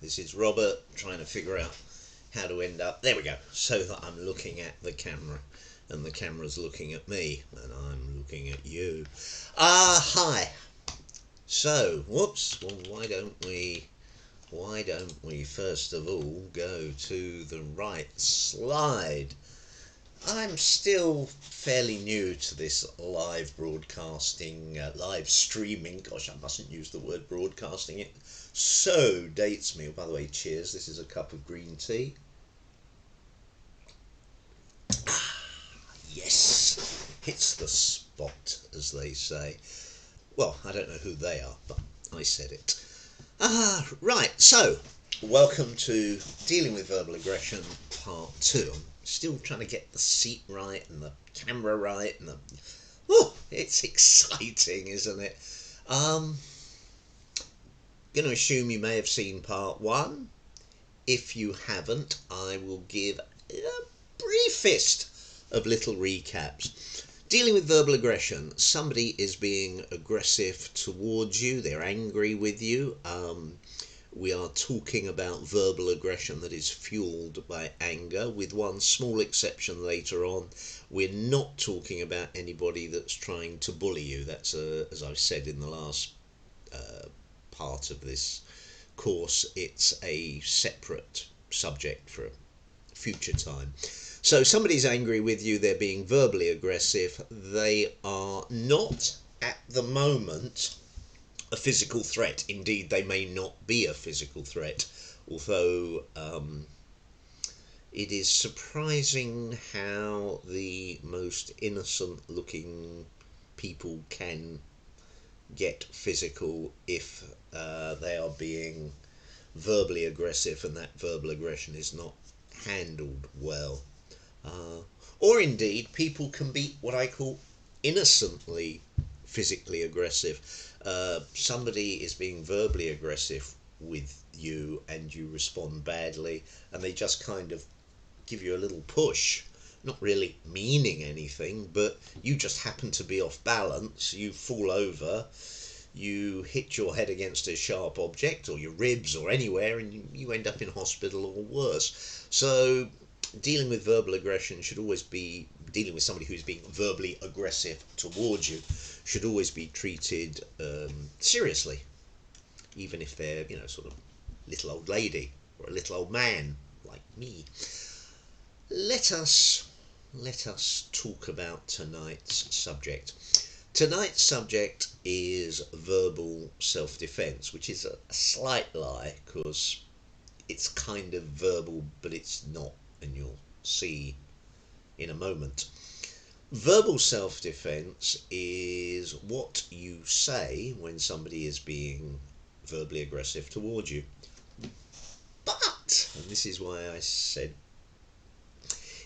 This is Robert trying to figure out how to end up, there we go, so that I'm looking at the camera and the camera's looking at me and I'm looking at you. Hi. So, whoops, well, why don't we first of all go to the right slide. I'm still fairly new to this live broadcasting, live streaming. Gosh, I mustn't use the word broadcasting. It so dates me. By the way, cheers. This is a cup of green tea. Yes, hits the spot, as they say. Well, I don't know who they are, but I said it. Right, so welcome to Dealing with Verbal Aggression Part 2. I'm still trying to get the seat right and the camera right and it's exciting, isn't it? Going to assume you may have seen Part 1. If you haven't, I will give a briefest of little recaps. Dealing with verbal aggression. Somebody is being aggressive towards you. They're angry with you. We are talking about verbal aggression that is fueled by anger, with one small exception later on. We're not talking about anybody that's trying to bully you. That's, as I've said in the last part of this course, it's a separate subject for a future time. So somebody's angry with you, they're being verbally aggressive, they are not at the moment a physical threat. Indeed, they may not be a physical threat, although it is surprising how the most innocent looking people can get physical if they are being verbally aggressive and that verbal aggression is not handled well. Or indeed, people can be what I call innocently physically aggressive. Somebody is being verbally aggressive with you and you respond badly and they just kind of give you a little push, not really meaning anything, but you just happen to be off balance, you fall over, you hit your head against a sharp object or your ribs or anywhere and you end up in hospital or worse. So dealing with verbal aggression should always be, dealing with somebody who's being verbally aggressive towards you should always be treated seriously, even if they're, sort of little old lady or a little old man like me. Let us talk about tonight's subject. Tonight's subject is verbal self-defense, which is a slight lie because it's kind of verbal, but it's not, and you'll see in a moment. Verbal self-defense is what you say when somebody is being verbally aggressive towards you. But, and this is why I said,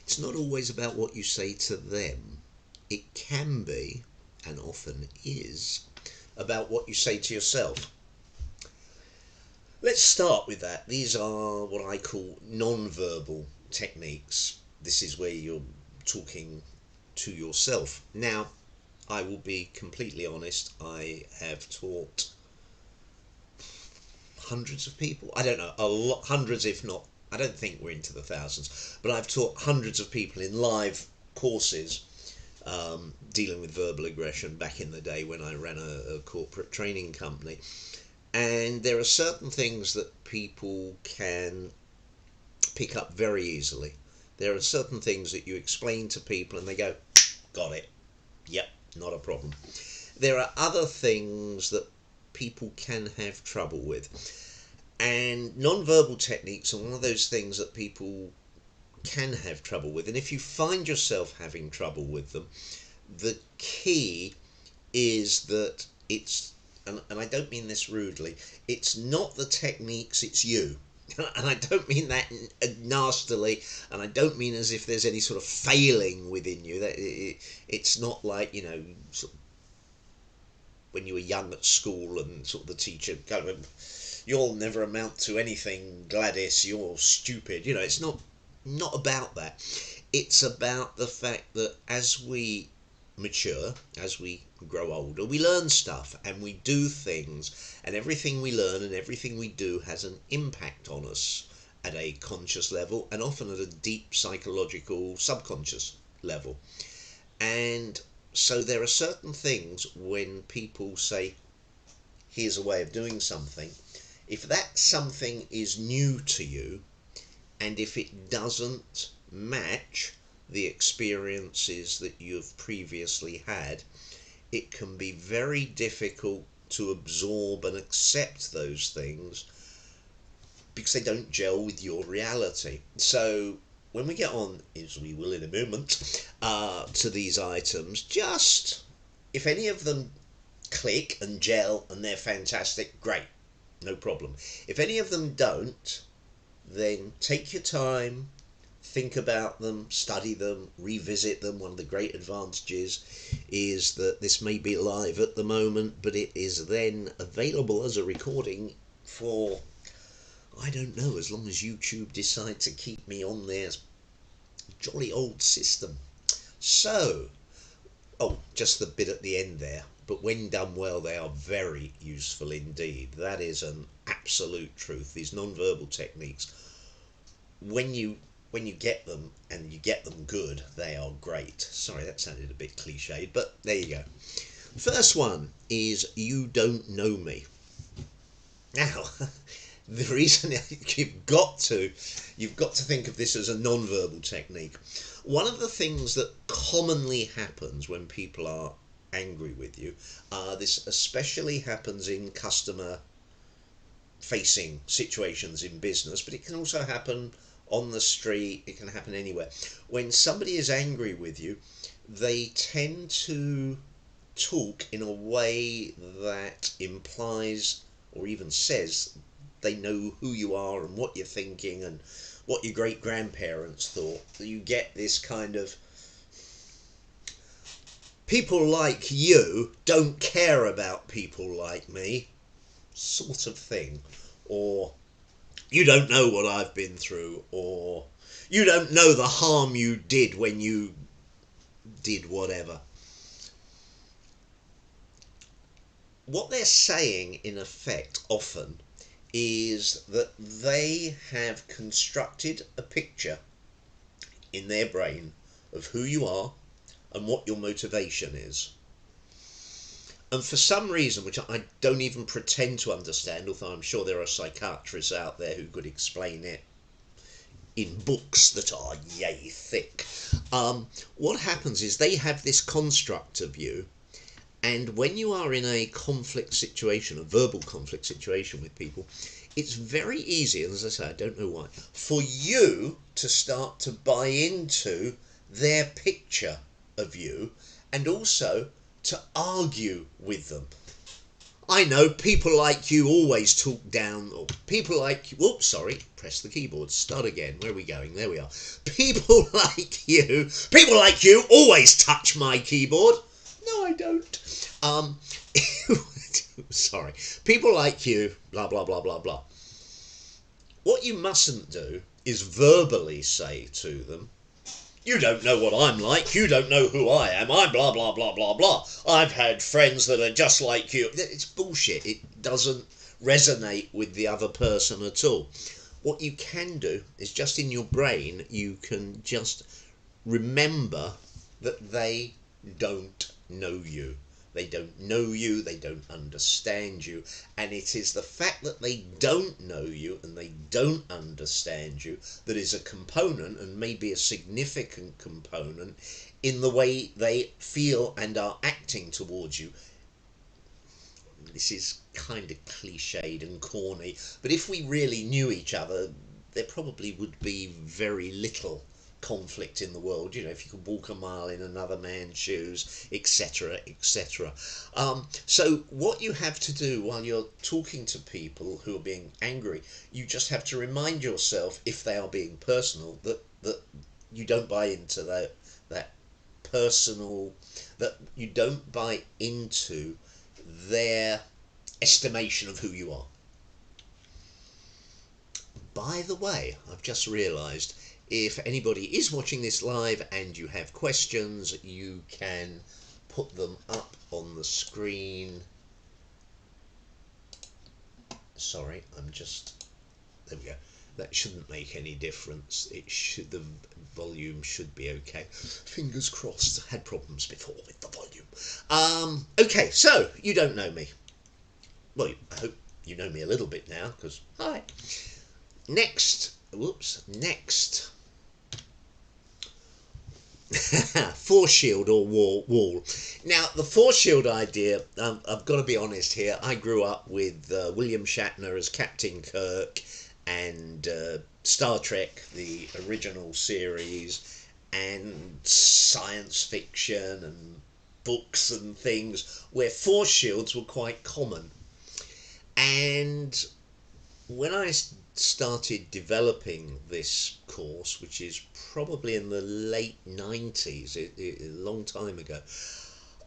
it's not always about what you say to them. It can be, and often is, about what you say to yourself. Let's start with that. These are what I call non-verbal techniques. This is where you're talking to yourself. Now, I will be completely honest, I have taught hundreds of people. I don't know, hundreds if not, I don't think we're into the thousands, but I've taught hundreds of people in live courses dealing with verbal aggression back in the day when I ran a corporate training company. And there are certain things that people can pick up very easily. There are certain things that you explain to people and they go, got it, yep, not a problem. There are other things that people can have trouble with. And non-verbal techniques are one of those things that people can have trouble with. And if you find yourself having trouble with them, the key is that it's, and I don't mean this rudely, it's not the techniques, it's you. And I don't mean that nastily, and I don't mean as if there's any sort of failing within you. That it's not like, sort of when you were young at school and sort of the teacher going, you'll never amount to anything, Gladys, you're stupid. It's not about that. It's about the fact that as we mature, as we grow older, we learn stuff and we do things, and everything we learn and everything we do has an impact on us at a conscious level and often at a deep psychological subconscious level. And so there are certain things when people say, here's a way of doing something, if that something is new to you and if it doesn't match the experiences that you've previously had, it can be very difficult to absorb and accept those things because they don't gel with your reality. So when we get on, as we will in a moment, to these items, just if any of them click and gel and they're fantastic, great, no problem. If any of them don't, then take your time, think about them, study them, revisit them. One of the great advantages is that this may be live at the moment, but it is then available as a recording for, I don't know, as long as YouTube decide to keep me on their jolly old system. So, oh, just the bit at the end there. But when done well, they are very useful indeed. That is an absolute truth. These non-verbal techniques, when you get them and you get them good, they are great. Sorry, that sounded a bit cliched, but there you go. First one is you don't know me. Now, the reason you've got to think of this as a non-verbal technique. One of the things that commonly happens when people are angry with you, this especially happens in customer facing situations in business, but it can also happen on the street, it can happen anywhere. When somebody is angry with you, they tend to talk in a way that implies or even says they know who you are and what you're thinking and what your great grandparents thought. You get this kind of, people like you don't care about people like me sort of thing, or you don't know what I've been through, or you don't know the harm you did when you did whatever. What they're saying in effect often is that they have constructed a picture in their brain of who you are and what your motivation is. And for some reason, which I don't even pretend to understand, although I'm sure there are psychiatrists out there who could explain it in books that are yay thick, what happens is they have this construct of you, and when you are in a conflict situation, a verbal conflict situation with people, it's very easy, and as I say, I don't know why, for you to start to buy into their picture of you and also to argue with them. I know people like you always talk down, or people like you, whoops, sorry, press the keyboard, start again, where are we going, there we are. People like you always touch my keyboard. No, I don't. Sorry. People like you, blah, blah, blah, blah, blah. What you mustn't do is verbally say to them, you don't know what I'm like, you don't know who I am, I'm blah, blah, blah, blah, blah. I've had friends that are just like you. It's bullshit. It doesn't resonate with the other person at all. What you can do is just in your brain, you can just remember that they don't know you. They don't know you, they don't understand you, and it is the fact that they don't know you and they don't understand you that is a component, and maybe a significant component, in the way they feel and are acting towards you. This is kind of cliched and corny, but if we really knew each other, there probably would be very little conflict in the world, you know, if you could walk a mile in another man's shoes, etc., etc. So what you have to do while you're talking to people who are being angry, you just have to remind yourself, if they are being personal, that you don't buy into that personal, that you don't buy into their estimation of who you are. By the way, I've just realised, if anybody is watching this live and you have questions, you can put them up on the screen. Sorry, there we go. That shouldn't make any difference. The volume should be okay. Fingers crossed. Had problems before with the volume. Okay, so you don't know me. Well, I hope you know me a little bit now, because hi. Next. Force shield or wall. Now, the force shield idea, I've got to be honest here, I grew up with William Shatner as Captain Kirk and Star Trek, the original series, and science fiction and books and things where force shields were quite common. And when I started developing this course, which is probably in the late 90s, a long time ago,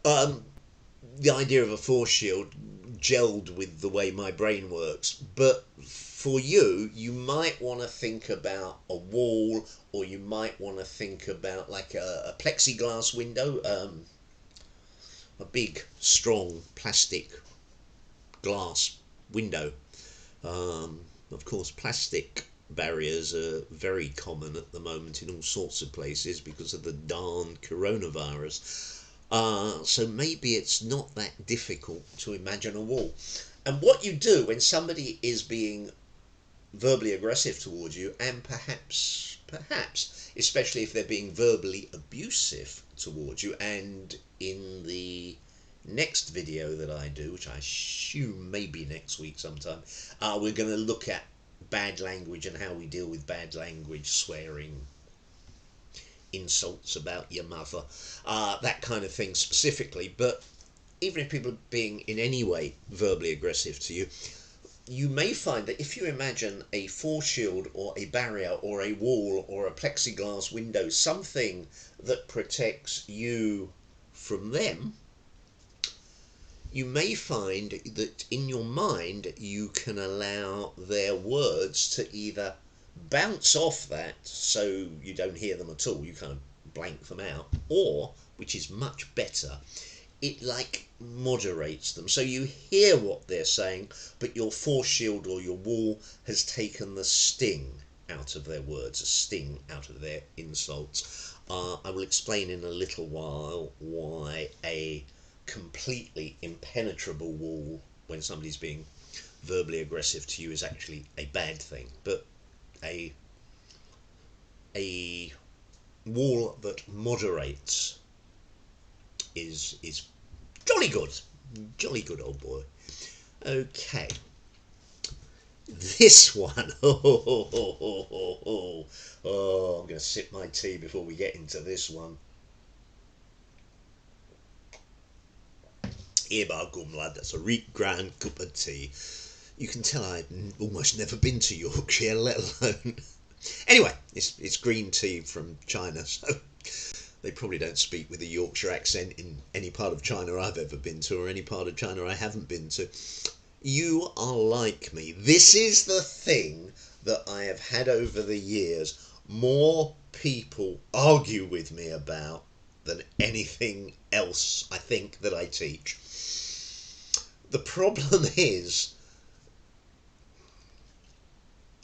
the idea of a force shield gelled with the way my brain works. But for you might want to think about a wall, or you might want to think about like a plexiglass window, a big, strong plastic glass window. Of course, plastic barriers are very common at the moment in all sorts of places because of the darn coronavirus. So maybe it's not that difficult to imagine a wall. And what you do when somebody is being verbally aggressive towards you, and perhaps, especially if they're being verbally abusive towards you, and in the next video that I do, which I assume maybe next week sometime, we're going to look at bad language and how we deal with bad language, swearing, insults about your mother, that kind of thing specifically. But even if people are being in any way verbally aggressive to you, you may find that if you imagine a force shield or a barrier or a wall or a plexiglass window, something that protects you from them, you may find that in your mind you can allow their words to either bounce off that so you don't hear them at all, you kind of blank them out, or, which is much better, it like moderates them. So you hear what they're saying, but your force shield or your wall has taken the sting out of their words, a sting out of their insults. I will explain in a little while why a completely impenetrable wall when somebody's being verbally aggressive to you is actually a bad thing, but a wall that moderates is jolly good, old boy. Okay, this one, I'm going to sip my tea before we get into this one. Here, by gum, lad, that's a real grand cup of tea. You can tell I'd almost never been to Yorkshire, let alone... Anyway, it's green tea from China, so they probably don't speak with a Yorkshire accent in any part of China I've ever been to, or any part of China I haven't been to. You are like me. This is the thing that I have had over the years more people argue with me about than anything else, I think, that I teach. The problem is,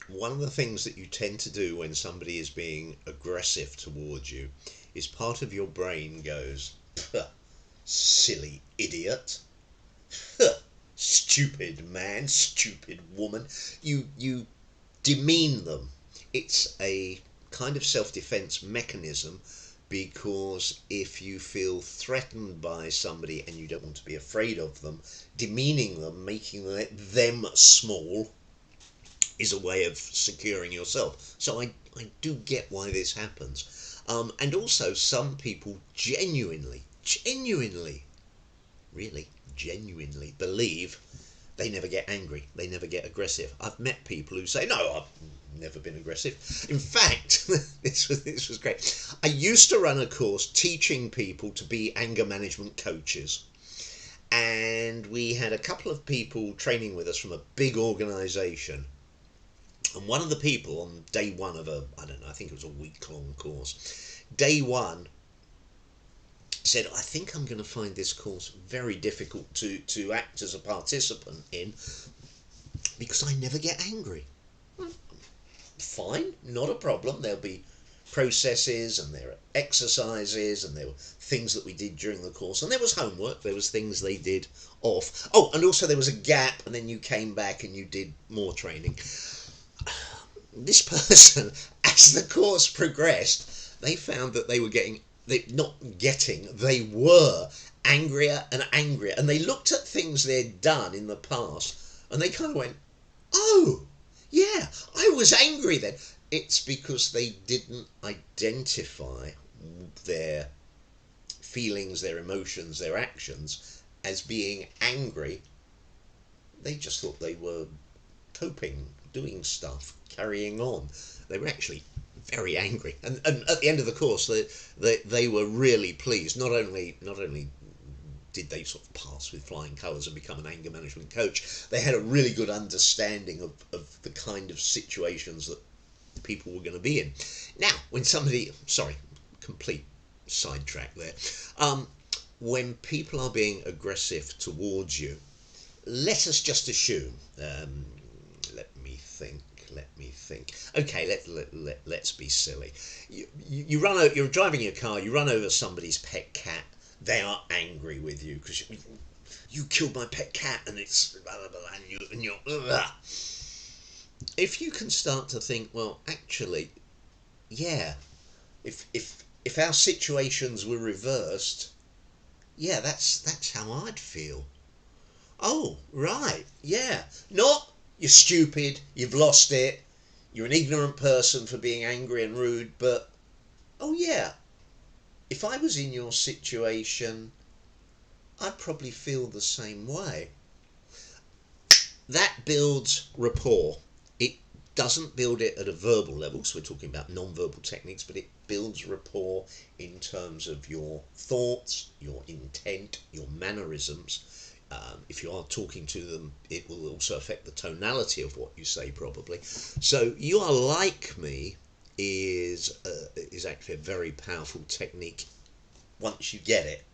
one of the things that you tend to do when somebody is being aggressive towards you is part of your brain goes, silly idiot, stupid man, stupid woman. You demean them. It's a kind of self-defense mechanism, because if you feel threatened by somebody and you don't want to be afraid of them, demeaning them, making them small, is a way of securing yourself. So I do get why this happens. And also, some people genuinely believe they never get angry, they never get aggressive. I've met people who say, no, I've never been aggressive. In fact, this was great. I used to run a course teaching people to be anger management coaches. And we had a couple of people training with us from a big organisation. And one of the people on day one of I think it was a week-long course, day one, said, I think I'm going to find this course very difficult to act as a participant in because I never get angry. Fine, not a problem. There'll be processes and there are exercises and there were things that we did during the course and there was homework, there was things they did off. Oh, and also there was a gap and then you came back and you did more training. This person, as the course progressed, they found that they were they were angrier and angrier, and they looked at things they'd done in the past and they kind of went, oh yeah, I was angry then. It's because they didn't identify their feelings, their emotions, their actions as being angry. They just thought they were coping, doing stuff, carrying on. They were actually very angry, and at the end of the course, they were really pleased. Not only did they sort of pass with flying colours and become an anger management coach, they had a really good understanding of the kind of situations that people were going to be in. Now, when somebody, sorry, complete sidetrack there, when people are being aggressive towards you, let us just assume, let me think. Okay, let's be silly. You're driving your car, you run over somebody's pet cat, they are angry with you because you killed my pet cat and it's blah, blah, blah, and you're if you can start to think, well, actually, yeah, if our situations were reversed, yeah, that's how I'd feel. Oh, right, yeah. Not, you're stupid, you've lost it, you're an ignorant person for being angry and rude, but, oh yeah, if I was in your situation, I'd probably feel the same way. That builds rapport. It doesn't build it at a verbal level, so we're talking about non-verbal techniques, but it builds rapport in terms of your thoughts, your intent, your mannerisms. If you are talking to them, it will also affect the tonality of what you say, probably. So you are like me is actually a very powerful technique once you get it.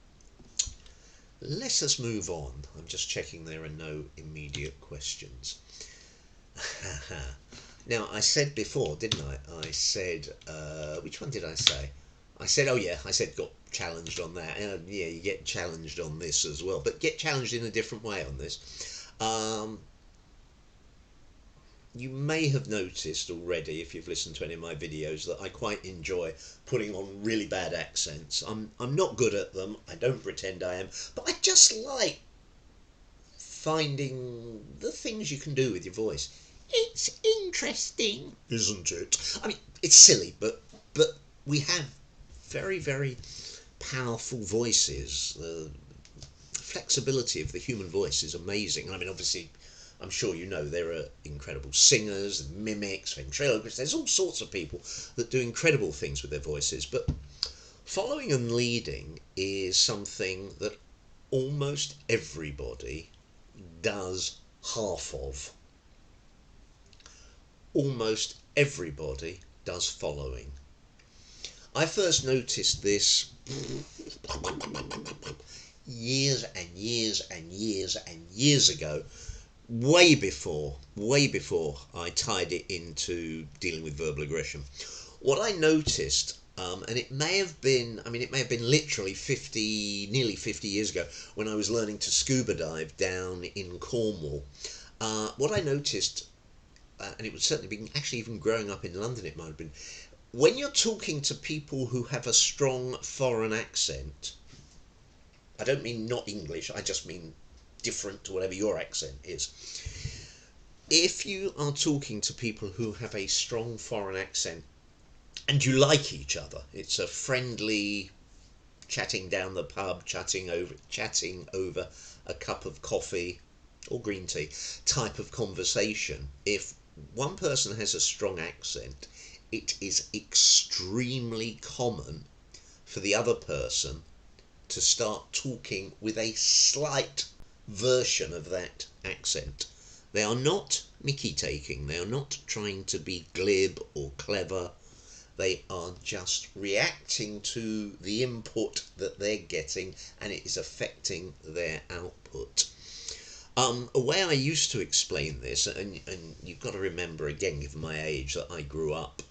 Let us move on. I'm just checking there are no immediate questions. Now, I said before, didn't I? I said, which one did I say? I said, oh yeah, I said got challenged on that. Yeah, you get challenged on this as well, but get challenged in a different way on this. You may have noticed already, if you've listened to any of my videos, that I quite enjoy putting on really bad accents. I'm not good at them, I don't pretend I am, but I just like finding the things you can do with your voice. It's interesting, isn't it? I mean, it's silly, but we have very, very powerful voices. The flexibility of the human voice is amazing. I mean, obviously, I'm sure you know there are incredible singers, mimics, ventriloquists. There's all sorts of people that do incredible things with their voices. But following and leading is something that almost everybody does half of. Almost everybody does following. I first noticed this years and years and years and years ago, way before I tied it into dealing with verbal aggression. What I noticed, and it may have been literally nearly 50 years ago when I was learning to scuba dive down in Cornwall. What I noticed, and it would certainly be actually even growing up in London, it might have been, when you're talking to people who have a strong foreign accent, I don't mean not English, I just mean different to whatever your accent is. If you are talking to people who have a strong foreign accent and you like each other, it's a friendly chatting down the pub, chatting over a cup of coffee or green tea type of conversation. If one person has a strong accent, it is extremely common for the other person to start talking with a slight version of that accent. They are not mickey taking, they are not trying to be glib or clever, They are just reacting to the input that they're getting, and it is affecting their output. A way I used to explain this, and you've got to remember again, given my age, that I grew up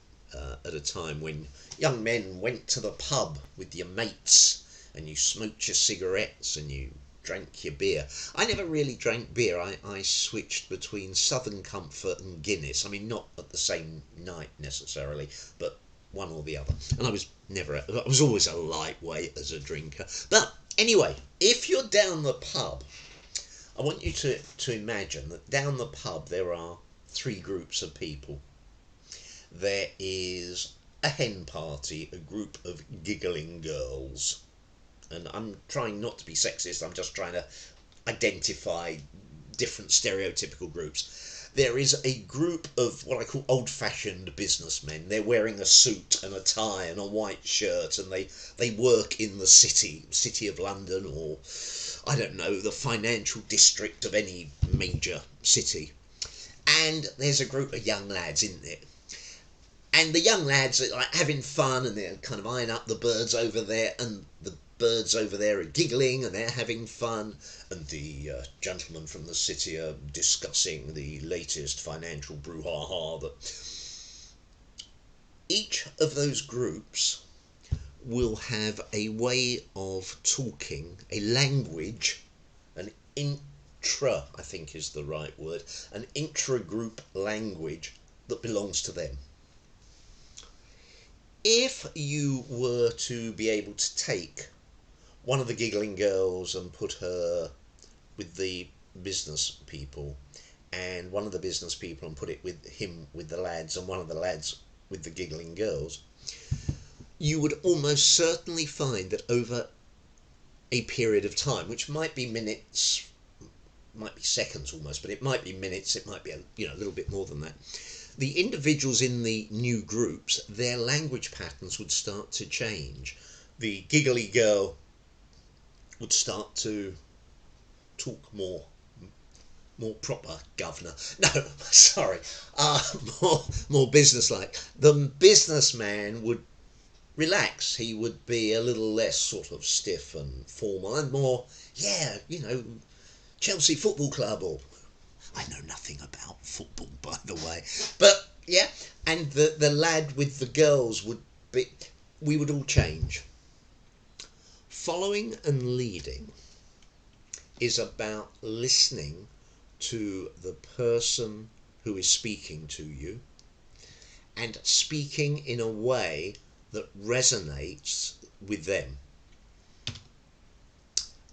at a time when young men went to the pub with your mates and you smoked your cigarettes and you drank your beer. I never really drank beer. I switched between Southern Comfort and Guinness. I mean, not at the same night necessarily, but one or the other. And I was always a lightweight as a drinker. But anyway, if you're down the pub, I want you to imagine that down the pub there are three groups of people. There is a hen party, a group of giggling girls. And I'm trying not to be sexist, I'm just trying to identify different stereotypical groups. There is a group of what I call old-fashioned businessmen. They're wearing a suit and a tie and a white shirt, and they work in the city of London, or I don't know, the financial district of any major city. And there's a group of young lads in there. And the young lads are like having fun, and they're kind of eyeing up the birds over there, and the birds over there are giggling and they're having fun, and the gentlemen from the city are discussing the latest financial brouhaha. That each of those groups will have a way of talking, a language, an intra, I think is the right word, an intra-group language that belongs to them. If you were to be able to take one of the giggling girls and put her with the business people, and one of the business people and put it with him with the lads, and one of the lads with the giggling girls, you would almost certainly find that over a period of time, which might be minutes, might be seconds almost, but it might be minutes, it might be a little bit more than that, the individuals in the new groups, their language patterns would start to change. The giggly girl would start to talk more proper, governor. No, sorry, more businesslike. The businessman would relax. He would be a little less sort of stiff and formal, and more, Chelsea Football Club, or I know nothing about football, by the way, but yeah. And the lad with the girls we would all change. Following and leading is about listening to the person who is speaking to you, and speaking in a way that resonates with them.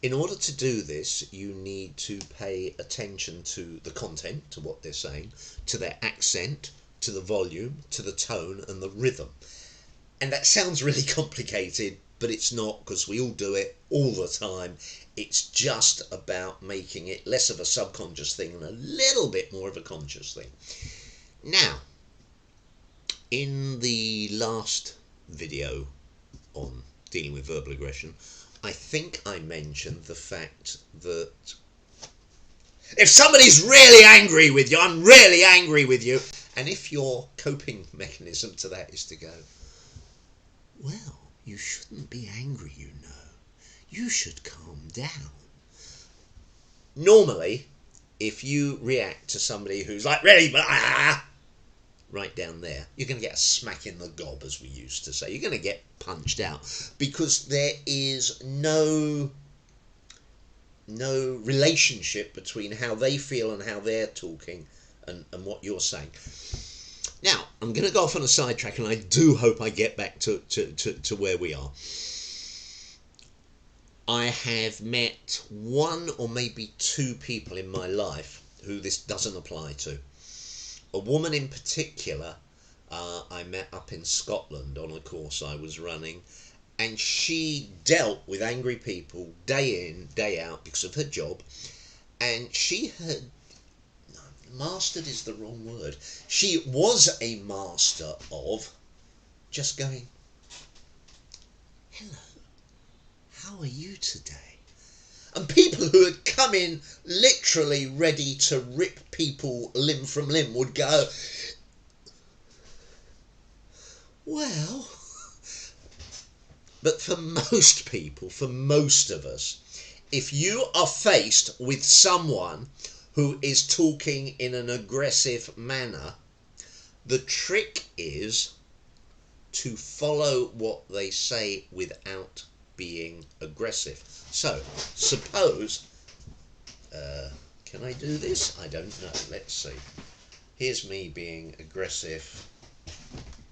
In order to do this, you need to pay attention to the content, to what they're saying, to their accent, to the volume, to the tone and the rhythm. And that sounds really complicated, but it's not, because we all do it all the time. It's just about making it less of a subconscious thing and a little bit more of a conscious thing. Now, in the last video on dealing with verbal aggression, I think I mentioned the fact that if somebody's really angry with you, I'm really angry with you, and if your coping mechanism to that is to go, well, you shouldn't be angry, you know. You should calm down. Normally, if you react to somebody who's like, really, right down there, you're going to get a smack in the gob, as we used to say. You're going to get punched out, because there is no relationship between how they feel and how they're talking and what you're saying. Now, I'm going to go off on a sidetrack, and I do hope I get back to where we are. I have met one or maybe two people in my life who this doesn't apply to. A woman in particular I met up in Scotland on a course I was running, and she dealt with angry people day in, day out because of her job, and she had, mastered is the wrong word, she was a master of just going, hello, how are you today? And people who had come in literally ready to rip people limb from limb would go, Well, but for most people, for most of us, if you are faced with someone who is talking in an aggressive manner, the trick is to follow what they say without being aggressive. So, suppose, can I do this? I don't know. Let's see. Here's me being aggressive.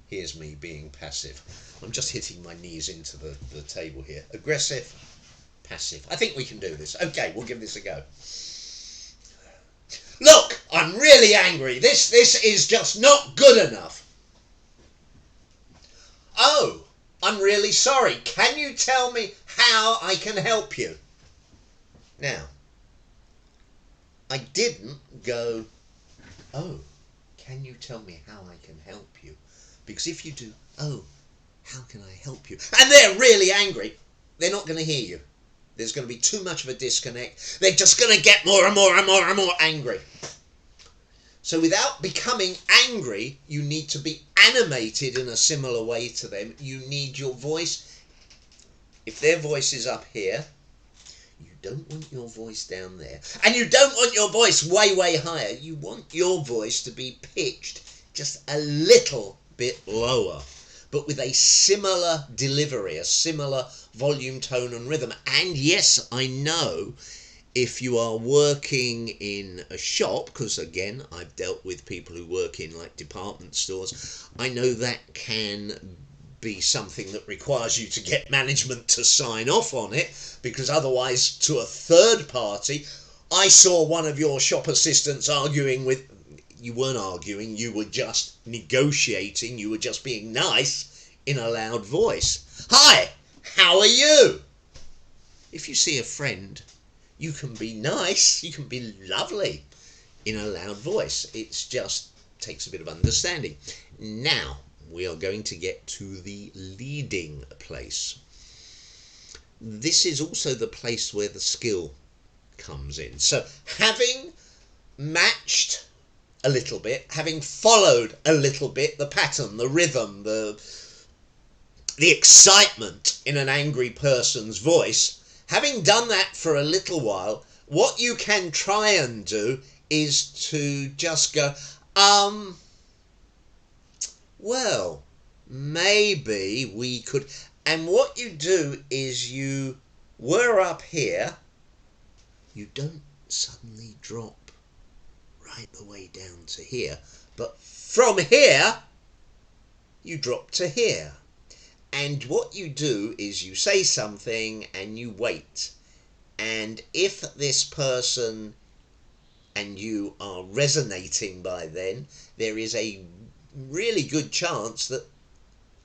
Here's me being passive. I'm just hitting my knees into the table here. Aggressive, passive. I think we can do this. Okay, we'll give this a go. Look, I'm really angry. This is just not good enough. Oh, I'm really sorry. Can you tell me how I can help you? Now, I didn't go, oh, can you tell me how I can help you? Because if you do, oh, how can I help you? And they're really angry, they're not going to hear you. There's going to be too much of a disconnect. They're just going to get more and more and more and more angry. So without becoming angry, you need to be animated in a similar way to them. You need your voice. If their voice is up here, you don't want your voice down there. And you don't want your voice way, way higher. You want your voice to be pitched just a little bit lower, but with a similar delivery, a similar volume, tone and rhythm. And yes, I know if you are working in a shop, because again, I've dealt with people who work in like department stores, I know that can be something that requires you to get management to sign off on it, because otherwise to a third party, I saw one of your shop assistants arguing with, you weren't arguing, you were just negotiating, you were just being nice in a loud voice. Hi, how are you? If you see a friend, you can be nice, you can be lovely in a loud voice. It just takes a bit of understanding. Now, we are going to get to the leading place. This is also the place where the skill comes in. So, having matched a little bit, having followed a little bit the pattern, the rhythm, the excitement in an angry person's voice, having done that for a little while, what you can try and do is to just go, well, maybe we could, and what you do is you were up here, you don't suddenly drop right the way down to here, but from here, you drop to here. And what you do is you say something and you wait. And if this person and you are resonating by then, there is a really good chance that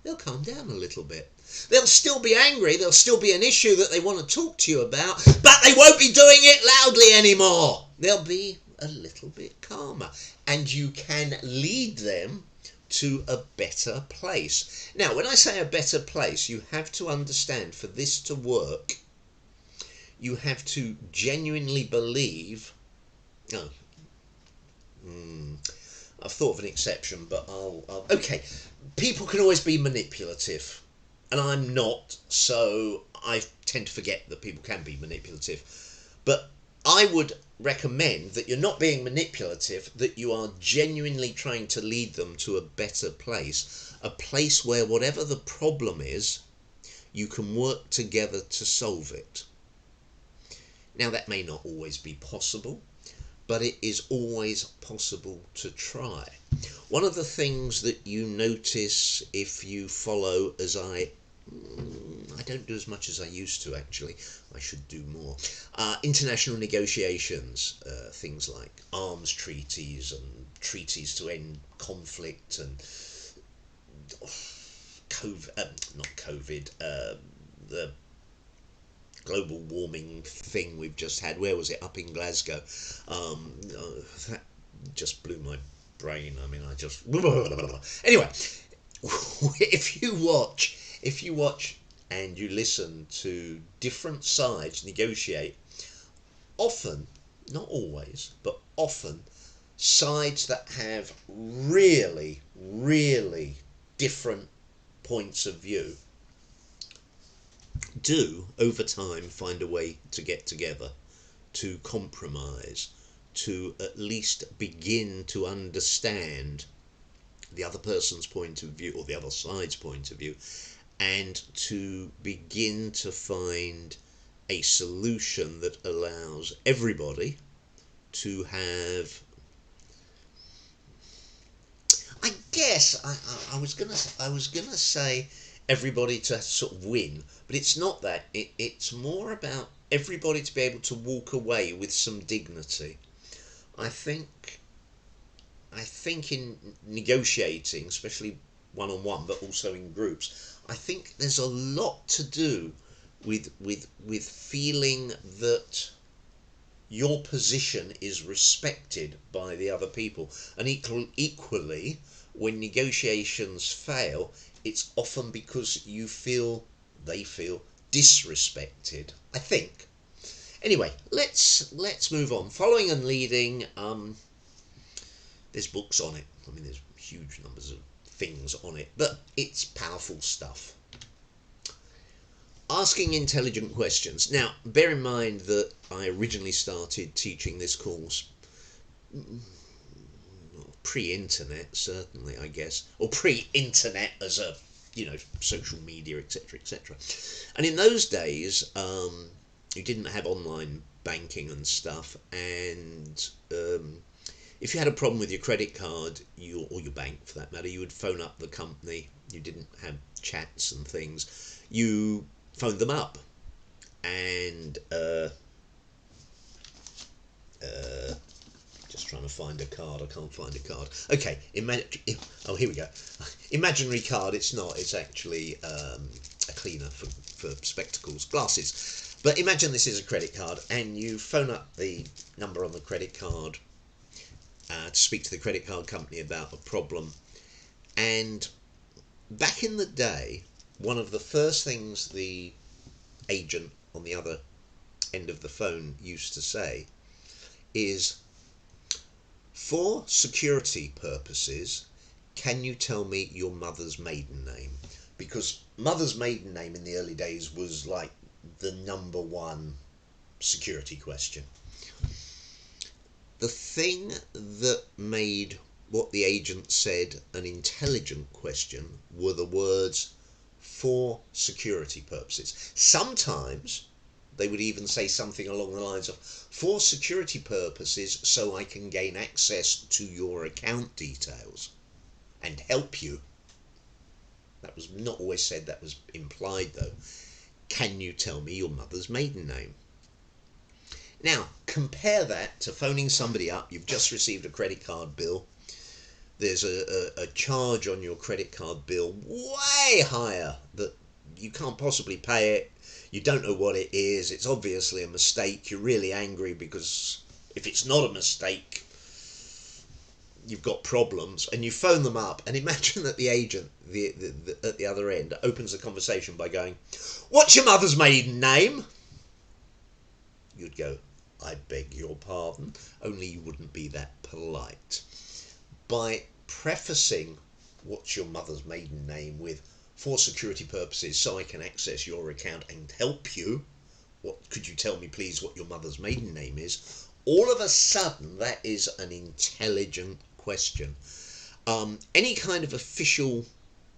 they'll calm down a little bit. They'll still be angry, there'll still be an issue that they want to talk to you about, but they won't be doing it loudly anymore. They'll be a little bit calmer. And you can lead them to a better place. Now, when I say a better place, you have to understand, for this to work, you have to genuinely believe. I've thought of an exception, but okay. People can always be manipulative, and I'm not, so I tend to forget that people can be manipulative. But I would recommend that you're not being manipulative, that you are genuinely trying to lead them to a better place, a place where whatever the problem is, you can work together to solve it. Now, that may not always be possible, but it is always possible to try. One of the things that you notice if you follow, as I don't do as much as I used to, actually. I should do more. International negotiations, things like arms treaties and treaties to end conflict and the global warming thing we've just had. Where was it? Up in Glasgow. That just blew my brain. I mean, Anyway, if you watch and you listen to different sides negotiate, often, not always, but often, sides that have really, really different points of view, do over time find a way to get together, to compromise, to at least begin to understand the other person's point of view or the other side's point of view, and to begin to find a solution that allows everybody to have, I guess I was gonna say everybody to sort of win, but it's not that. It's more about everybody to be able to walk away with some dignity. I think in negotiating, especially one on one, but also in groups, I think there's a lot to do with feeling that your position is respected by the other people, and equally, when negotiations fail, it's often because they feel disrespected, I think. Anyway, let's move on. Following and leading, there's books on it. I mean, there's huge numbers of things on it, but it's powerful stuff. Asking intelligent questions. Now, bear in mind that I originally started teaching this course pre-internet, certainly, I guess, or pre-internet as a, social media, etc., etc. And in those days, you didn't have online banking and stuff, and if you had a problem with your credit card, or your bank for that matter, you would phone up the company. You didn't have chats and things. You phoned them up, and just trying to find a card. I can't find a card. Okay, oh, here we go. Imaginary card. It's not. It's actually a cleaner for spectacles, glasses. But imagine this is a credit card, and you phone up the number on the credit card to speak to the credit card company about a problem. And back in the day, one of the first things the agent on the other end of the phone used to say is, for security purposes, can you tell me your mother's maiden name? Because mother's maiden name in the early days was like the number one security question. The thing that made what the agent said an intelligent question were the words, for security purposes. Sometimes they would even say something along the lines of, for security purposes, so I can gain access to your account details and help you. That was not always said, that was implied though. Can you tell me your mother's maiden name? Now, compare that to phoning somebody up. You've just received a credit card bill. There's a charge on your credit card bill way higher that you can't possibly pay it. You don't know what it is. It's obviously a mistake. You're really angry because if it's not a mistake, you've got problems. And you phone them up, and imagine that the agent at the other end opens the conversation by going, "What's your mother's maiden name?" You'd go, "I beg your pardon," only you wouldn't be that polite. By prefacing "what's your mother's maiden name" with "for security purposes, so I can access your account and help you, could you tell me please what your mother's maiden name is?" all of a sudden that is an intelligent question. Any kind of official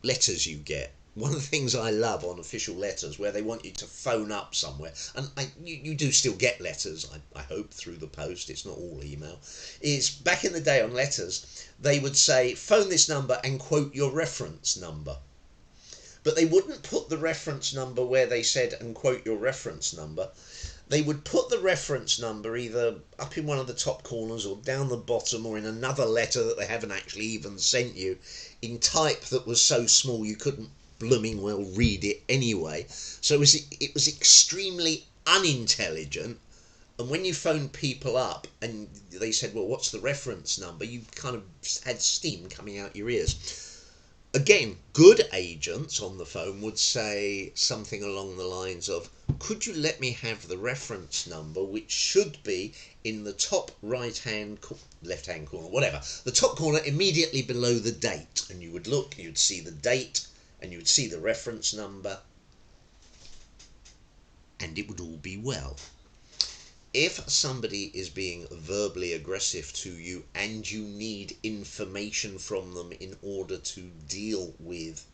letters you get, one of the things I love on official letters where they want you to phone up somewhere, and you do still get letters, I hope, through the post, it's not all email, is back in the day on letters, they would say, phone this number and quote your reference number. But they wouldn't put the reference number where they said and quote your reference number. They would put the reference number either up in one of the top corners or down the bottom or in another letter that they haven't actually even sent you in type that was so small you couldn't blooming well read it anyway. So it was extremely unintelligent. And when you phoned people up and they said, well, what's the reference number? You kind of had steam coming out your ears. Again, good agents on the phone would say something along the lines of, could you let me have the reference number, which should be in the top right-hand, left-hand corner, whatever, the top corner immediately below the date. And you would look, you'd see the date and you would see the reference number, and it would all be well. If somebody is being verbally aggressive to you and you need information from them in order to deal with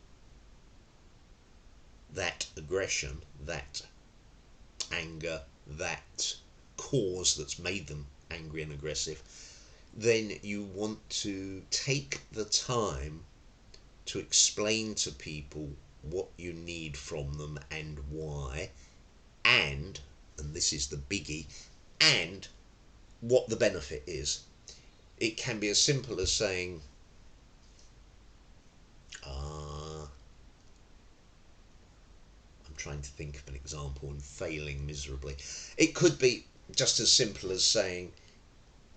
that aggression, that anger, that cause that's made them angry and aggressive, then you want to take the time to explain to people what you need from them and why, and this is the biggie, and what the benefit is. It can be as simple as saying, I'm trying to think of an example and failing miserably. It could be just as simple as saying,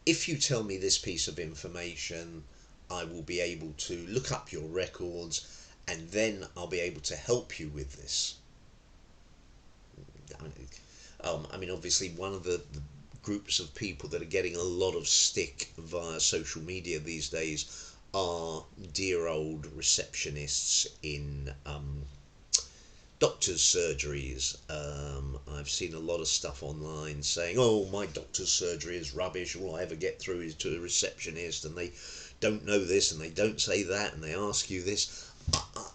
if you tell me this piece of information, I will be able to look up your records and then I'll be able to help you with this. I mean, obviously, one of the groups of people that are getting a lot of stick via social media these days are dear old receptionists in doctors' surgeries. I've seen a lot of stuff online saying, oh, my doctor's surgery is rubbish, all I ever get through is to a receptionist, and they don't know this and they don't say that and they ask you this.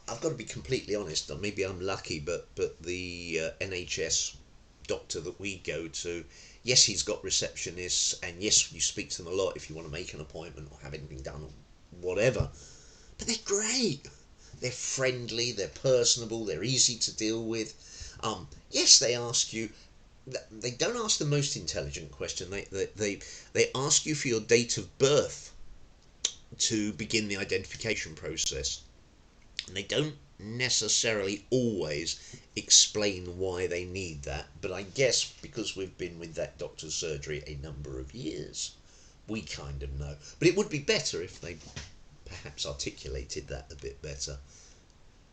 I've got to be completely honest, maybe I'm lucky, but the NHS doctor that we go to, yes, he's got receptionists, and yes, you speak to them a lot if you want to make an appointment or have anything done or whatever, but they're great. They're friendly, they're personable, they're easy to deal with. Yes, they ask you, they don't ask the most intelligent question, they ask you for your date of birth to begin the identification process. And they don't necessarily always explain why they need that, but I guess because we've been with that doctor's surgery a number of years, we kind of know. But it would be better if they perhaps articulated that a bit better.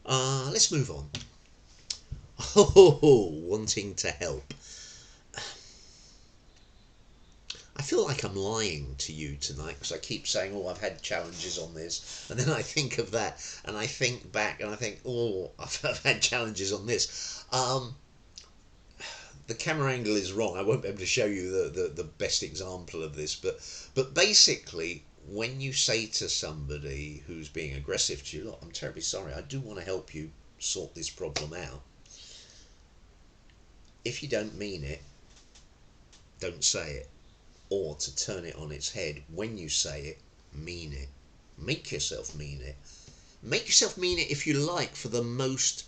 Let's move on. Oh, wanting to help. I feel like I'm lying to you tonight because I keep saying, oh, I've had challenges on this, and then I think of that, and I think back, and I think, oh, I've had challenges on this. The camera angle is wrong. I won't be able to show you the best example of this, but basically, when you say to somebody who's being aggressive to you, look, I'm terribly sorry, I do want to help you sort this problem out. If you don't mean it, don't say it. Or to turn it on its head, when you say it, mean it. Make yourself mean it. Make yourself mean it, if you like, for the most,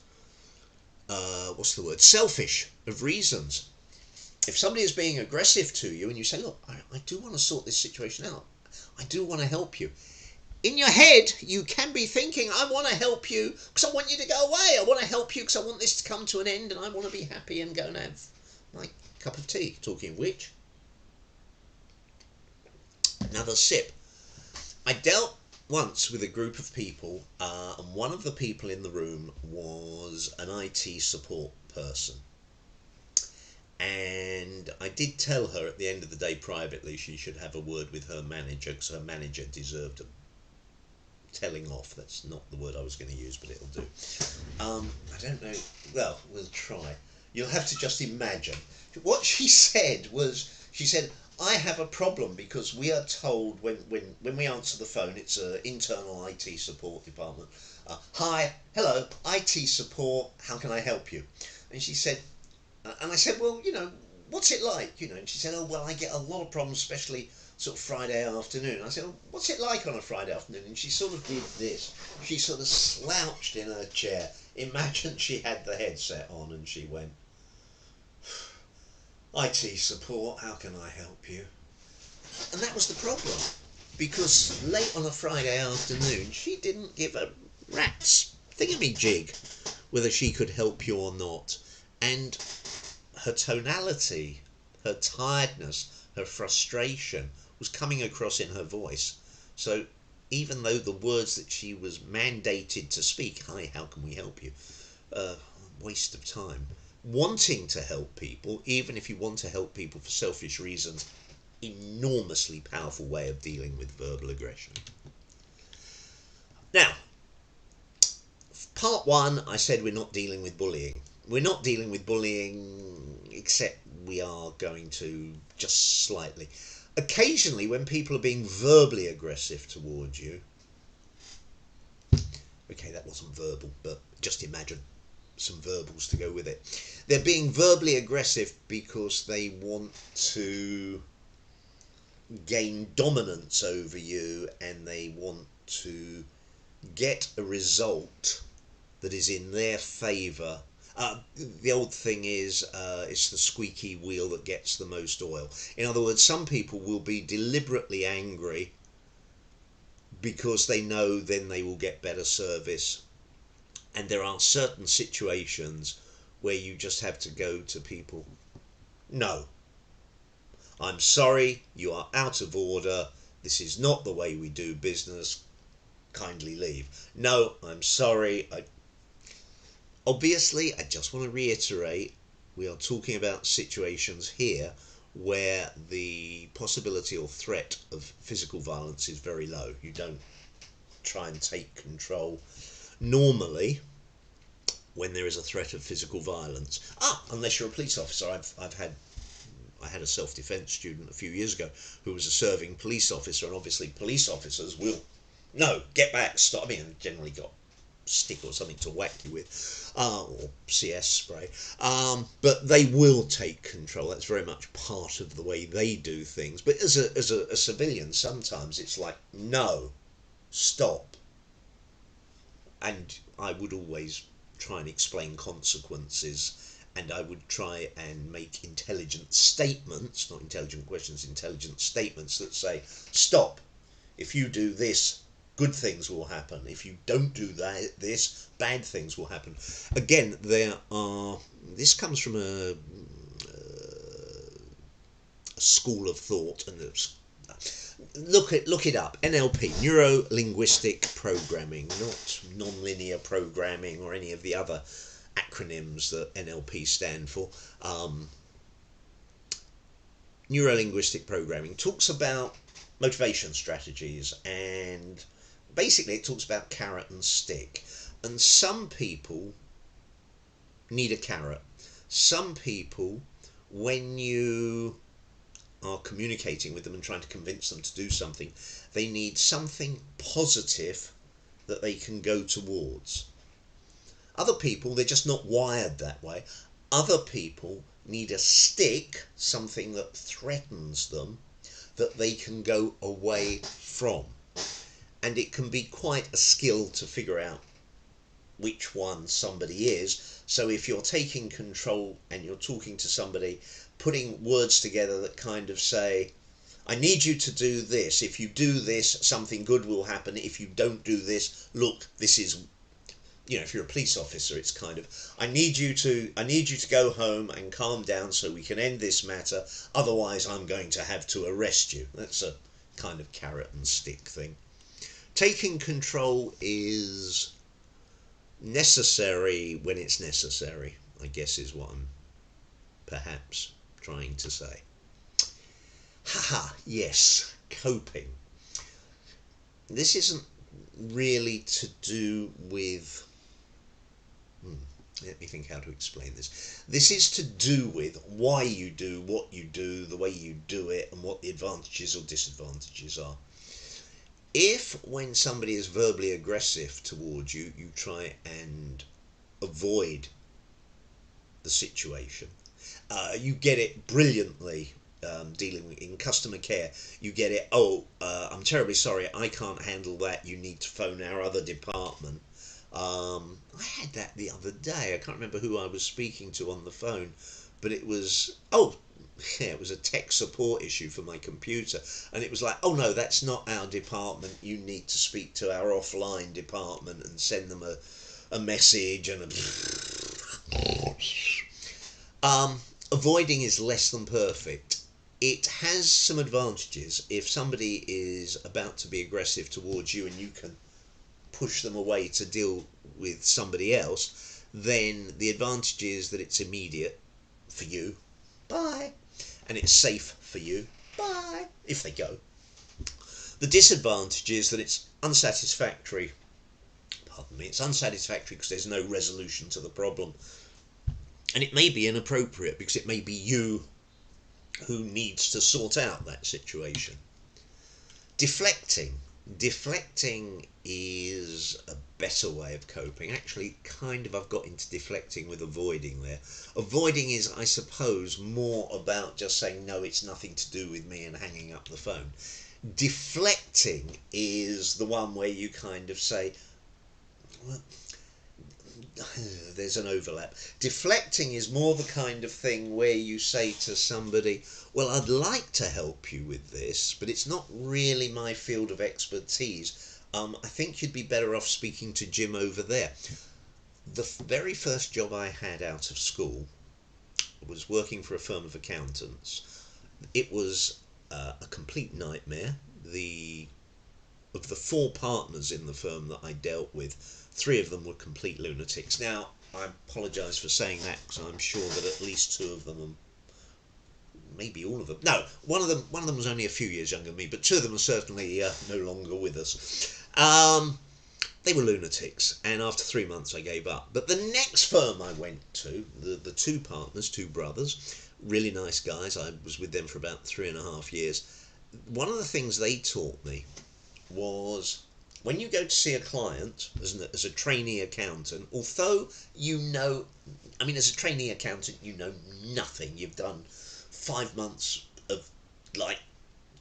selfish of reasons. If somebody is being aggressive to you and you say, look, I do want to sort this situation out, I do want to help you. In your head, you can be thinking, I want to help you because I want you to go away. I want to help you because I want this to come to an end and I want to be happy and go and have my cup of tea. Talking of which, another sip. I dealt once with a group of people, and one of the people in the room was an IT support person. And I did tell her at the end of the day privately she should have a word with her manager because her manager deserved a telling off. That's not the word I was going to use, but it'll do. I don't know. Well, we'll try. You'll have to just imagine. What she said was, she said, I have a problem because we are told when we answer the phone, it's an internal IT support department. Hi, hello, IT support, how can I help you? And she said, and I said, well, what's it like? And she said, oh, well, I get a lot of problems, especially sort of Friday afternoon. I said, well, what's it like on a Friday afternoon? And she sort of did this. She sort of slouched in her chair. Imagine she had the headset on and she went, IT support, how can I help you? And that was the problem, because late on a Friday afternoon she didn't give a rat's thingamajig whether she could help you or not. And her tonality, her tiredness, her frustration was coming across in her voice. So even though the words that she was mandated to speak, hi, how can we help you, waste of time. Wanting to help people, even if you want to help people for selfish reasons, enormously powerful way of dealing with verbal aggression. Now, Part one, I said we're not dealing with bullying. We're not dealing with bullying, except we are going to just slightly. Occasionally, when people are being verbally aggressive towards you, okay, that wasn't verbal, but just imagine some verbals to go with it. They're being verbally aggressive because they want to gain dominance over you and they want to get a result that is in their favour. The old thing is, it's the squeaky wheel that gets the most oil. In other words, some people will be deliberately angry because they know then they will get better service. And there are certain situations where you just have to go to people. No, I'm sorry, you are out of order. This is not the way we do business. Kindly leave. No, I'm sorry. Obviously, I just want to reiterate, we are talking about situations here where the possibility or threat of physical violence is very low. You don't try and take control normally when there is a threat of physical violence. Unless you're a police officer. I had a self-defence student a few years ago who was a serving police officer, and obviously police officers will, no, get back, stop. I mean, generally got stick or something to whack you with, or CS spray, but they will take control. That's very much part of the way they do things. But as a civilian, sometimes it's like, no, stop. And I would always try and explain consequences, and I would try and make intelligent statements, not intelligent questions, intelligent statements that say, stop, if you do this, good things will happen. If you don't do this, bad things will happen. Again, this comes from a school of thought, and look it up. NLP, neuro-linguistic programming, not non-linear programming or any of the other acronyms that NLP stand for. Neuro-linguistic programming talks about motivation strategies, and basically it talks about carrot and stick. And some people need a carrot. Some people, when you are communicating with them and trying to convince them to do something, they need something positive that they can go towards. Other people, they're just not wired that way. Other people need a stick, something that threatens them, that they can go away from. And it can be quite a skill to figure out which one somebody is. So if you're taking control and you're talking to somebody, putting words together that kind of say, I need you to do this. If you do this, something good will happen. If you don't do this, look, this is, if you're a police officer, it's kind of, I need you to go home and calm down so we can end this matter. Otherwise, I'm going to have to arrest you. That's a kind of carrot and stick thing. Taking control is necessary when it's necessary, I guess is what I'm perhaps trying to say. Haha, yes, coping. This isn't really to do with... let me think how to explain this. This is to do with why you do what you do, the way you do it, and what the advantages or disadvantages are. If, when somebody is verbally aggressive towards you, you try and avoid the situation, you get it brilliantly. Dealing with, in customer care, you get it, I'm terribly sorry, I can't handle that, you need to phone our other department. I had that the other day. I can't remember who I was speaking to on the phone, but it was, it was a tech support issue for my computer, and it was like, oh no, that's not our department, you need to speak to our offline department and send them a message and avoiding is less than perfect. It has some advantages. If somebody is about to be aggressive towards you and you can push them away to deal with somebody else, then the advantage is that it's immediate for you, bye, and it's safe for you, bye, if they go. The disadvantage is that it's unsatisfactory pardon me, it's unsatisfactory because there's no resolution to the problem. And it may be inappropriate because it may be you who needs to sort out that situation. Deflecting. Deflecting is a better way of coping. Actually, kind of I've got into deflecting with avoiding there. Avoiding is, I suppose, more about just saying, no, it's nothing to do with me and hanging up the phone. Deflecting is the one where you kind of say, well, there's an overlap. Deflecting is more the kind of thing where you say to somebody, well, I'd like to help you with this, but it's not really my field of expertise. I think you'd be better off speaking to Jim over there. The very first job I had out of school was working for a firm of accountants. It was a complete nightmare. Of the 4 partners in the firm that I dealt with, 3 of them were complete lunatics. Now, I apologise for saying that because I'm sure that at least 2 of them, maybe all of them, no, one of them was only a few years younger than me, but 2 of them are certainly no longer with us. They were lunatics, and after 3 months I gave up. But the next firm I went to, the 2 partners, 2 brothers, really nice guys, I was with them for about 3.5 years. One of the things they taught me was, when you go to see a client as a trainee accountant, although you know, I mean, as a trainee accountant, you know nothing. You've done 5 months of like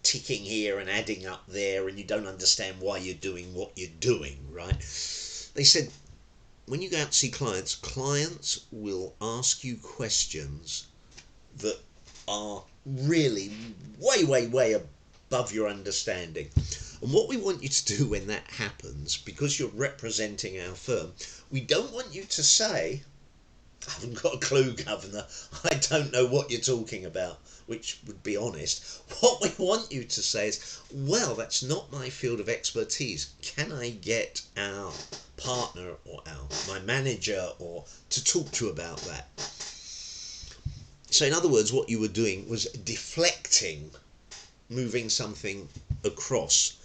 ticking here and adding up there, and you don't understand why you're doing what you're doing, right? They said, when you go out to see clients, clients will ask you questions that are really way, way, way above your understanding. And what we want you to do when that happens, because you're representing our firm, we don't want you to say, I haven't got a clue, Governor, I don't know what you're talking about, which would be honest. What we want you to say is, well, that's not my field of expertise. Can I get our partner or my manager or to talk to you about that? So in other words, what you were doing was deflecting, moving something across.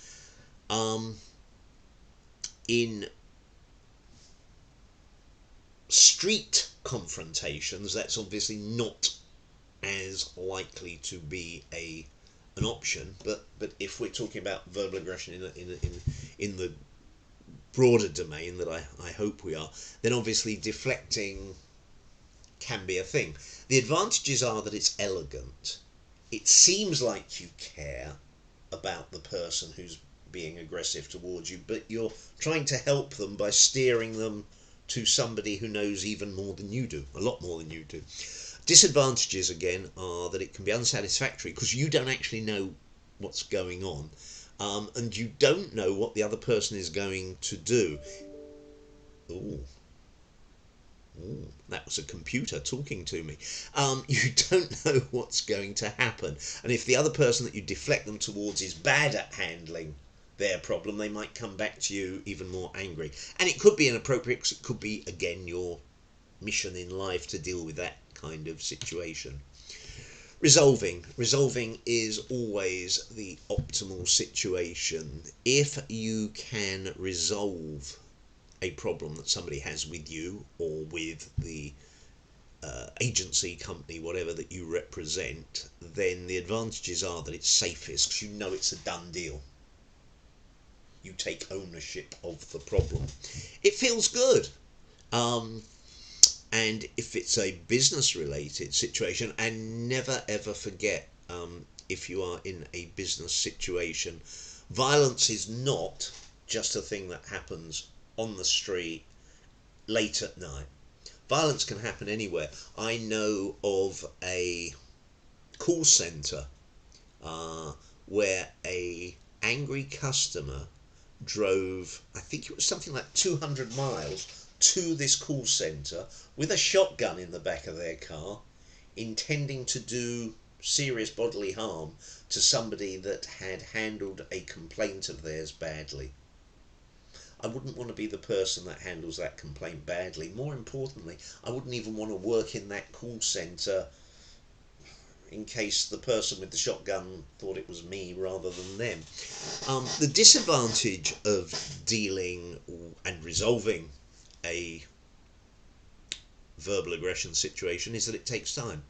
In street confrontations, that's obviously not as likely to be an option, but if we're talking about verbal aggression in the broader domain that I hope we are, then obviously deflecting can be a thing. The advantages are that it's elegant. It seems like you care about the person who's being aggressive towards you, but you're trying to help them by steering them to somebody who knows even more than you do, a lot more than you do. Disadvantages, again, are that it can be unsatisfactory because you don't actually know what's going on, and you don't know what the other person is going to do. Ooh. Ooh, that was a computer talking to me. You don't know what's going to happen, and if the other person that you deflect them towards is bad at handling their problem, they might come back to you even more angry. And it could be inappropriate because it could be, again, your mission in life to deal with that kind of situation. Resolving is always the optimal situation. If you can resolve a problem that somebody has with you or with the agency, company, whatever that you represent, then the advantages are that it's safest because you know it's a done deal. You take ownership of the problem. It feels good. And if it's a business related situation, and never ever forget, if you are in a business situation, violence is not just a thing that happens on the street late at night. Violence can happen anywhere. I know of a call centre where a angry customer drove, I think it was something like 200 miles to this call centre with a shotgun in the back of their car, intending to do serious bodily harm to somebody that had handled a complaint of theirs badly. I wouldn't want to be the person that handles that complaint badly. More importantly, I wouldn't even want to work in that call centre in case the person with the shotgun thought it was me rather than them. The disadvantage of dealing and resolving a verbal aggression situation is that it takes time.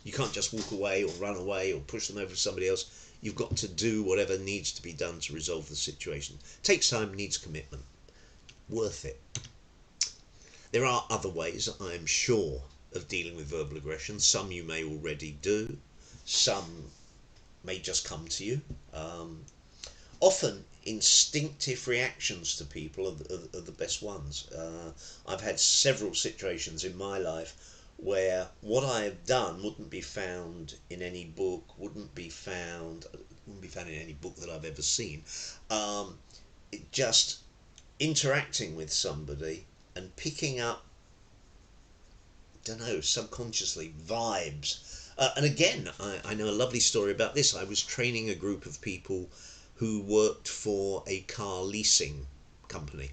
You can't just walk away or run away or push them over to somebody else. You've got to do whatever needs to be done to resolve the situation. Takes time, needs commitment. Worth it. There are other ways, I'm sure, of dealing with verbal aggression. Some you may already do. Some may just come to you. Often instinctive reactions to people are the best ones. I've had several situations in my life where what I have done wouldn't be found in any book, wouldn't be found in any book that I've ever seen. Just interacting with somebody and picking up, don't know, subconsciously vibes. And again, I know a lovely story about this. I was training a group of people who worked for a car leasing company.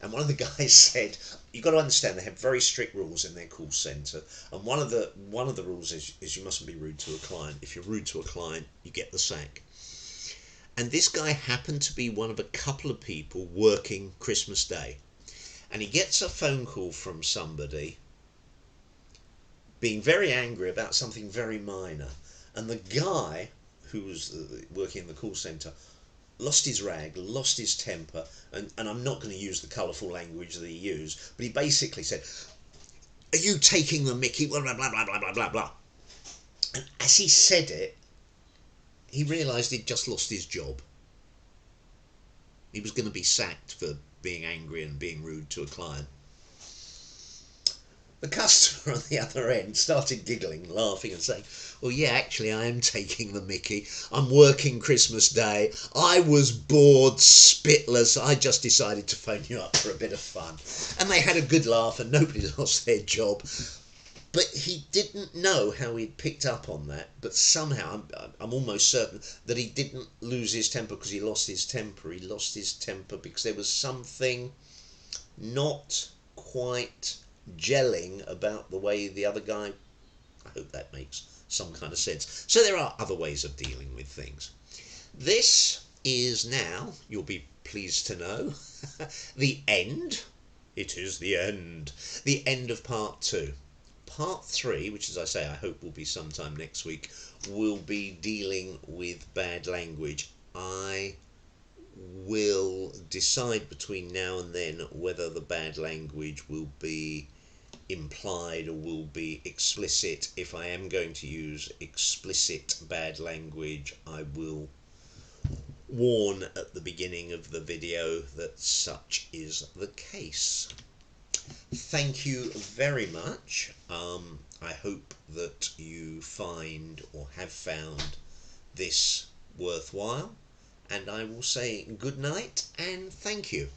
And one of the guys said, you've got to understand they have very strict rules in their call centre. And one of the rules is you mustn't be rude to a client. If you're rude to a client, you get the sack. And this guy happened to be one of a couple of people working Christmas Day. And he gets a phone call from somebody being very angry about something very minor. And the guy who was working in the call centre lost his rag, lost his temper, and I'm not going to use the colourful language that he used, but he basically said, "Are you taking the mickey?" Blah, blah, blah, blah, blah, blah, blah, blah. And as he said it, he realised he'd just lost his job. He was going to be sacked for being angry and being rude to a client. The customer on the other end started giggling, laughing and saying, well, yeah, actually I am taking the mickey. I'm working Christmas Day. I was bored, spitless. I just decided to phone you up for a bit of fun. And they had a good laugh and nobody lost their job. But he didn't know how he'd picked up on that. But somehow, I'm almost certain that he didn't lose his temper because he lost his temper. He lost his temper because there was something not quite gelling about the way the other guy. I hope that makes some kind of sense. So there are other ways of dealing with things. This is now, you'll be pleased to know, the end. It is the end. The end of part 2. Part 3, which as I say I hope will be sometime next week, will be dealing with bad language. I will decide between now and then whether the bad language will be implied or will be explicit. If I am going to use explicit bad language, I will warn at the beginning of the video that such is the case. Thank you very much. I hope that you find or have found this worthwhile, and I will say good night and thank you.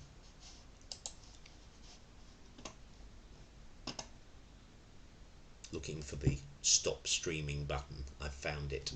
Looking for the stop streaming button. I found it.